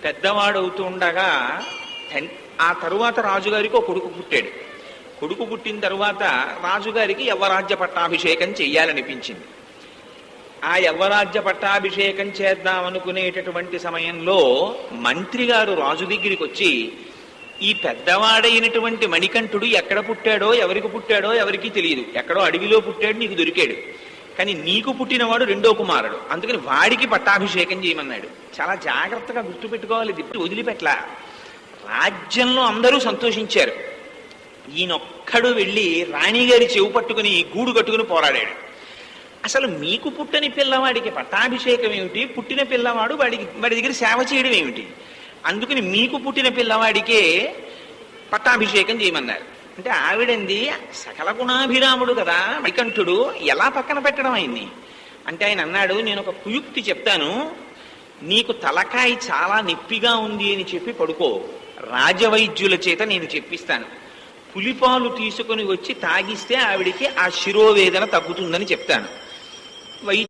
పెద్దవాడవుతూ ఉండగా ఆ తరువాత రాజుగారికి ఒక కొడుకు పుట్టాడు. కొడుకు పుట్టిన తరువాత రాజుగారికి యవ్వరాజ్య పట్టాభిషేకం చెయ్యాలనిపించింది. ఆ యవ్వరాజ్య పట్టాభిషేకం చేద్దామనుకునేటటువంటి సమయంలో మంత్రి గారు రాజు దగ్గరికి వచ్చి, ఈ పెద్దవాడైనటువంటి మణికంఠుడు ఎక్కడ పుట్టాడో ఎవరికి పుట్టాడో ఎవరికి తెలియదు, ఎక్కడో అడవిలో పుట్టాడు, నీకు దొరికాడు, కానీ నీకు పుట్టినవాడు రెండో కుమారుడు, అందుకని వాడికి పట్టాభిషేకం చేయమన్నాడు. చాలా జాగ్రత్తగా గుర్తుపెట్టుకోవాలి, ఇది వదిలిపెట్ల. రాజ్యంలో అందరూ సంతోషించారు. ఈయనొక్కడు వెళ్ళి రాణిగారి చెవు పట్టుకుని గూడు కట్టుకుని పోరాడాడు. అసలు మీకు పుట్టని పిల్లవాడికి పట్టాభిషేకం ఏమిటి, పుట్టిన పిల్లవాడు వాడి దగ్గర సేవ చేయడం ఏమిటి, అందుకని మీకు పుట్టిన పిల్లవాడికే పట్టాభిషేకం చేయమన్నారు. అంటే ఆవిడంది సకల గుణాభిరాముడు కదా మణికంఠుడు, ఎలా పక్కన పెట్టడం ఆయన్ని అంటే ఆయన అన్నాడు, నేను ఒక కుయుక్తి చెప్తాను, నీకు తలకాయ చాలా నొప్పిగా ఉంది అని చెప్పి పడుకో, రాజవైద్యుల చేత నేను చెప్పిస్తాను, పులిపాలు తీసుకుని వచ్చి తాగిస్తే ఆవిడికి ఆ శిరోవేదన తగ్గుతుందని చెప్తాను.